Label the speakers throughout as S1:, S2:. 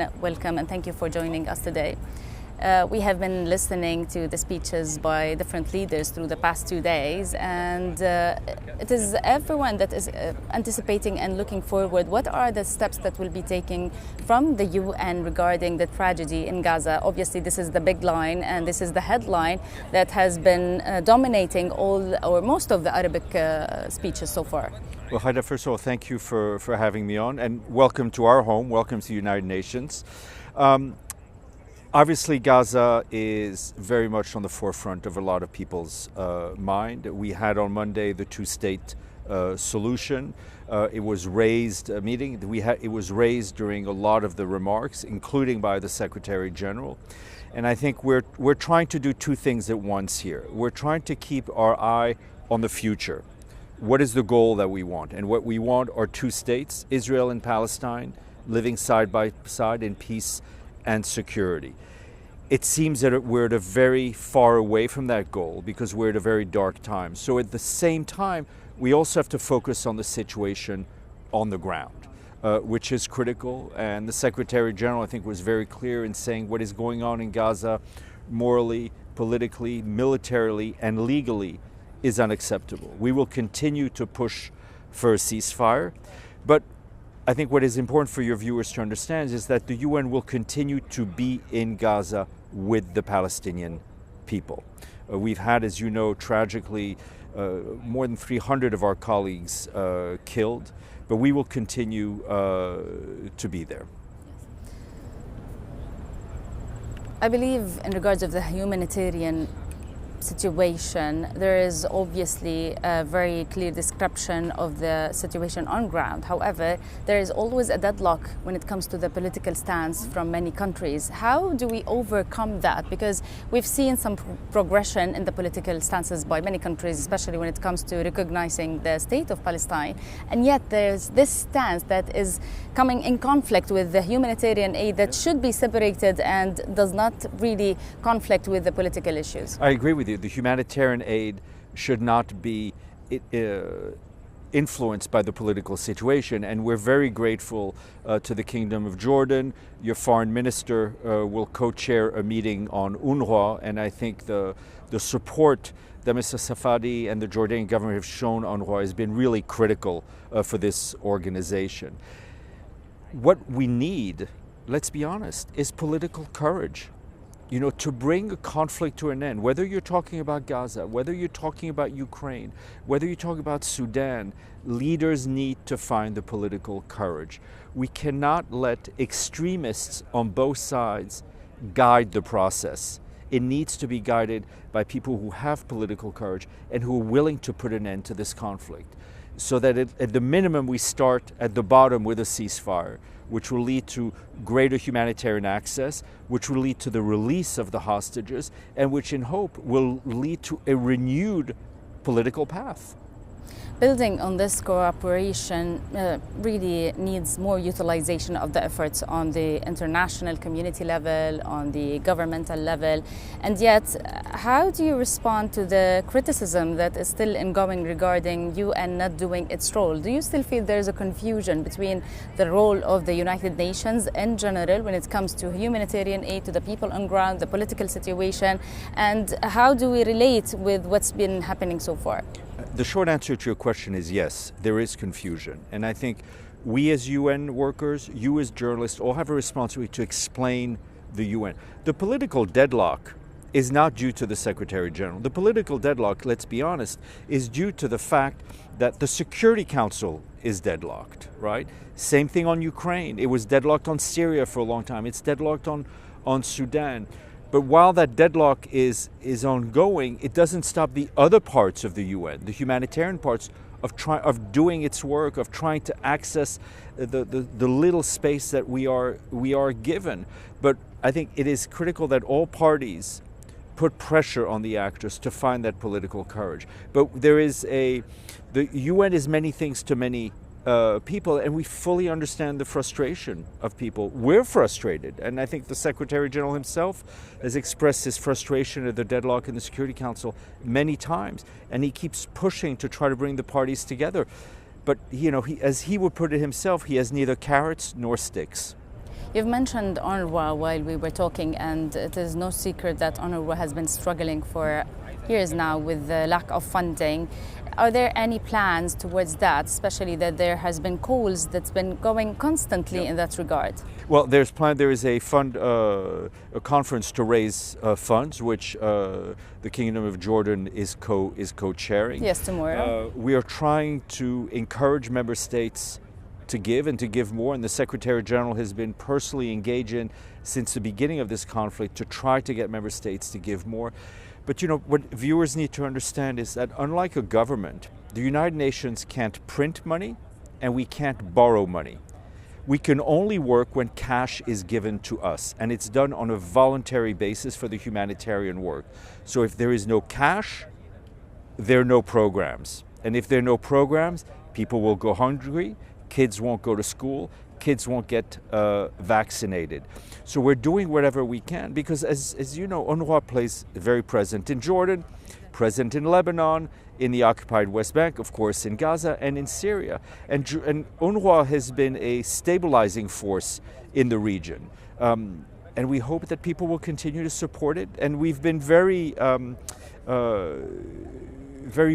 S1: again, welcome and thank you for joining us today. We have been listening to the speeches by different leaders through the past 2 days, and it is everyone that is anticipating and looking forward. What are the steps that will be taken from the UN regarding the tragedy in Gaza? Obviously, this is the big line, and this is the headline that has been dominating all or most of the Arabic speeches so far.
S2: Well, Haida, first of all, thank you for having me on, and welcome to our home. Welcome to the United Nations. Obviously, Gaza is very much on the forefront of a lot of people's mind. We had on Monday the two-state solution. It was raised a meeting. It was raised during a lot of the remarks, including by the Secretary-General. And I think we're trying to do two things at once here. We're trying to keep our eye on the future. What is the goal that we want? And what we want are two states, Israel and Palestine, living side by side in peace and security. It seems that we're at a very far away from that goal because we're at a very dark time. So at the same time, we also have to focus on the situation on the ground, which is critical. And the Secretary General, I think, was very clear in saying what is going on in Gaza morally, politically, militarily, and legally is unacceptable. We will continue to push for a ceasefire, but I think what is important for your viewers to understand is that the UN will continue to be in Gaza with the Palestinian people. We've had, as you know, tragically, more than 300 of our colleagues killed, but we will continue to be there.
S1: I believe in regards of the humanitarian situation, there is obviously a very clear description of the situation on ground. However, there is always a deadlock when it comes to the political stance from many countries. How do we overcome that? Because we've seen some progression in the political stances by many countries, especially when it comes to recognizing the state of Palestine, and yet there's this stance that is coming in conflict with the humanitarian aid that should be separated and does not really conflict with the political issues.
S2: I agree with you. The humanitarian aid should not be influenced by the political situation, and we're very grateful to the Kingdom of Jordan. Your foreign minister will co-chair a meeting on UNRWA, and I think the support that Mr. Safadi and the Jordanian government have shown UNRWA has been really critical for this organization. What we need, let's be honest, is political courage. You know, to bring a conflict to an end, whether you're talking about Gaza, whether you're talking about Ukraine, whether you're talking about Sudan, leaders need to find the political courage. We cannot let extremists on both sides guide the process. It needs to be guided by people who have political courage and who are willing to put an end to this conflict. So that at the minimum we start at the bottom with a ceasefire, which will lead to greater humanitarian access, which will lead to the release of the hostages, and which in hope will lead to a renewed political path.
S1: Building on this cooperation really needs more utilization of the efforts on the international community level, on the governmental level. And yet, how do you respond to the criticism that is still ongoing regarding UN not doing its role? Do you still feel there is a confusion between the role of the United Nations in general when it comes to humanitarian aid to the people on ground, the political situation, and how do we relate with what's been happening so far?
S2: The short answer to your question is yes, there is confusion. And I think we as UN workers, you as journalists, all have a responsibility to explain the UN. The political deadlock is not due to the Secretary General. The political deadlock, let's be honest, is due to the fact that the Security Council is deadlocked, right? Same thing on Ukraine. It was deadlocked on Syria for a long time. It's deadlocked on Sudan. But while that deadlock is ongoing, it doesn't stop the other parts of the UN, the humanitarian parts of doing its work, of trying to access the little space that we are given. But I think it is critical that all parties put pressure on the actors to find that political courage. But the UN is many things to many people, and we fully understand the frustration of people. We're frustrated, and I think the Secretary General himself has expressed his frustration at the deadlock in the Security Council many times, and he keeps pushing to try to bring the parties together. But, you know, as he would put it himself, he has neither carrots nor sticks.
S1: You've mentioned UNRWA while we were talking, and it is no secret that UNRWA has been struggling for years now with the lack of funding. Are there any plans towards that, especially that there has been calls that's been going constantly in that regard?
S2: Well, there is a fund, a conference to raise funds, which the Kingdom of Jordan is co-chairing.
S1: Yes, tomorrow.
S2: We are trying to encourage member states to give and to give more, and the Secretary-General has been personally engaged in since the beginning of this conflict to try to get member states to give more. But what viewers need to understand is that unlike a government, the United Nations can't print money and we can't borrow money. We can only work when cash is given to us, and it's done on a voluntary basis for the humanitarian work. So if there is no cash, there are no programs. And if there are no programs, people will go hungry, kids won't go to school, kids won't get vaccinated. So we're doing whatever we can because, as you know, UNRWA plays very present in Jordan, present in Lebanon, in the occupied West Bank, of course, in Gaza and in Syria. And UNRWA has been a stabilizing force in the region. And we hope that people will continue to support it. And we've been very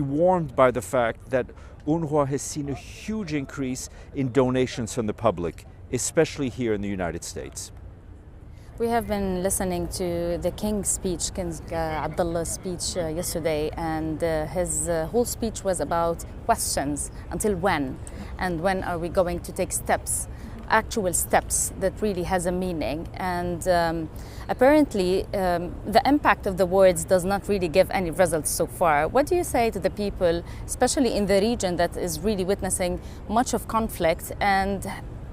S2: warmed by the fact that UNRWA has seen a huge increase in donations from the public, especially here in the United States.
S1: We have been listening to the King's speech, King Abdullah's speech yesterday, and his whole speech was about questions. Until when? And when are we going to take steps, actual steps that really has a meaning? And apparently the impact of the words does not really give any results so far. What do you say to the people, especially in the region that is really witnessing much of conflict and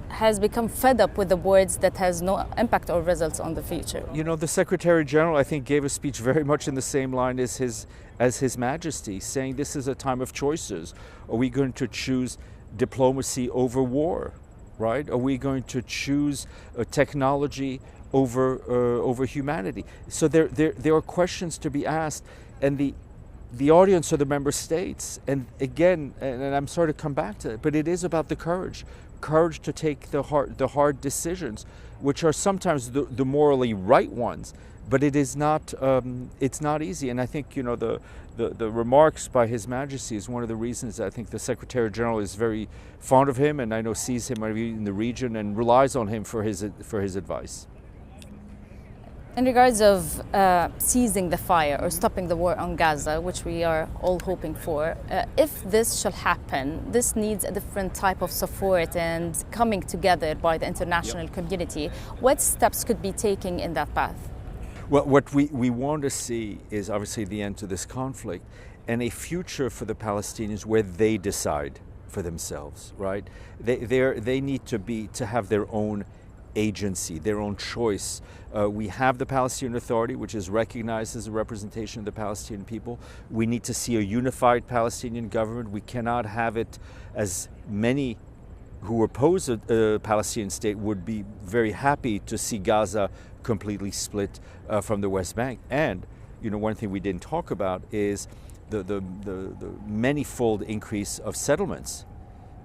S1: has become fed up with the words that has no impact or results on the future?
S2: The Secretary-General, I think, gave a speech very much in the same line as His Majesty, saying this is a time of choices. Are we going to choose diplomacy over war, right? Are we going to choose technology over humanity? So there are questions to be asked, and the audience are the member states. And again, and I'm sorry to come back to it, but it is about the courage to take the hard decisions, which are sometimes the morally right ones, but it is not it's not easy. And I think the remarks by His Majesty is one of the reasons I think the Secretary-General is very fond of him, and I know sees him in the region and relies on him for his advice.
S1: In regards of ceasing the fire or stopping the war on Gaza, which we are all hoping for, if this shall happen, this needs a different type of support and coming together by the international community. What steps could be taken in that path?
S2: Well, what we want to see is obviously the end to this conflict and a future for the Palestinians where they decide for themselves, right? They need to have their own agency, their own choice. We have the Palestinian Authority, which is recognized as a representation of the Palestinian people. We need to see a unified Palestinian government. We cannot have it, as many who oppose a Palestinian state would be very happy to see Gaza completely split from the West Bank. And one thing we didn't talk about is the manifold increase of settlements.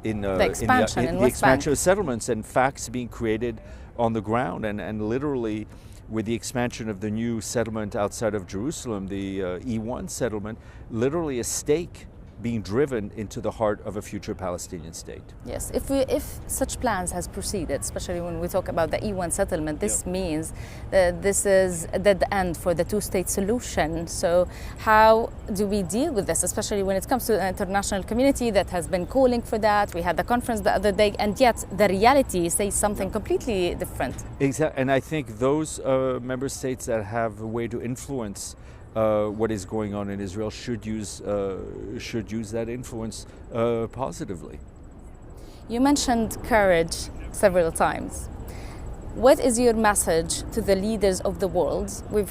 S2: The expansion of settlements and facts being created on the ground, and literally with the expansion of the new settlement outside of Jerusalem, the E1 settlement, literally a stake being driven into the heart of a future Palestinian state.
S1: Yes, if such plans has proceeded, especially when we talk about the E1 settlement, this means that this is the end for the two-state solution. So how do we deal with this, especially when it comes to the international community that has been calling for that? We had the conference the other day, and yet the reality says something completely different.
S2: Exactly, and I think those member states that have a way to influence what is going on in Israel should use that influence positively.
S1: You mentioned courage several times. What is your message to the leaders of the world? We've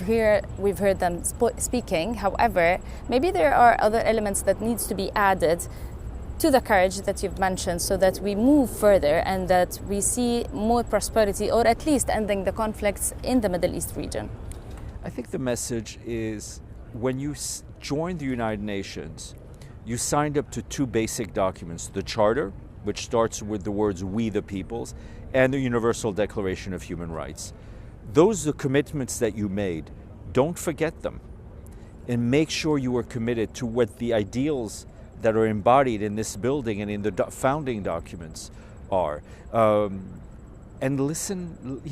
S1: heard them speaking. However, maybe there are other elements that needs to be added to the courage that you've mentioned, so that we move further and that we see more prosperity, or at least ending the conflicts in the Middle East region.
S2: I think the message is when you joined the United Nations, you signed up to two basic documents: the Charter, which starts with the words "We the Peoples," and the Universal Declaration of Human Rights. Those are commitments that you made. Don't forget them. And make sure you are committed to what the ideals that are embodied in this building and in the founding documents are. And listen,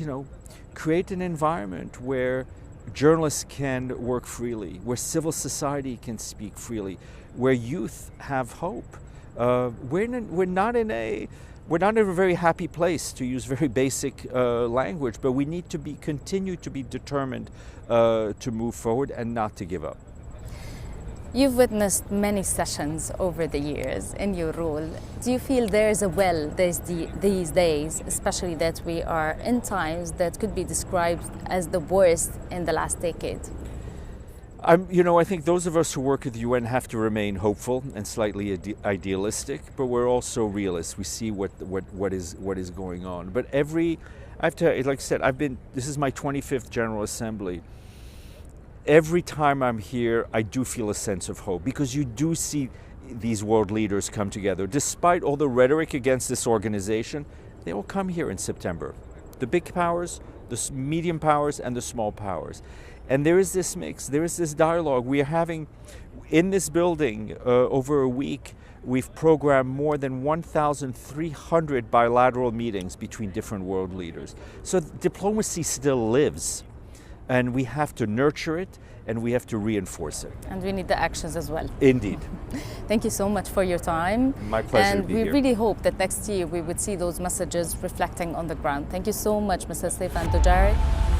S2: create an environment where journalists can work freely, where civil society can speak freely, where youth have hope. We're not in a very happy place, to use very basic language, but we need to continue to be determined to move forward and not to give up.
S1: You've witnessed many sessions over the years in your role. Do you feel there's a will these days, especially that we are in times that could be described as the worst in the last decade?
S2: I think those of us who work at the UN have to remain hopeful and slightly idealistic, but we're also realists. We see what is going on. But I have to, like I said, this is my 25th General Assembly. Every time I'm here, I do feel a sense of hope, because you do see these world leaders come together. Despite all the rhetoric against this organization, they will come here in September. The big powers, the medium powers, and the small powers. And there is this mix, there is this dialogue. We are having, in this building, over a week, we've programmed more than 1,300 bilateral meetings between different world leaders. So diplomacy still lives. And we have to nurture it, and we have to reinforce it.
S1: And we need the actions as well.
S2: Indeed.
S1: Thank you so much for your time.
S2: My pleasure
S1: to be here. And we really hope that next year we would see those messages reflecting on the ground. Thank you so much, Mr. Stéphane Dujarric.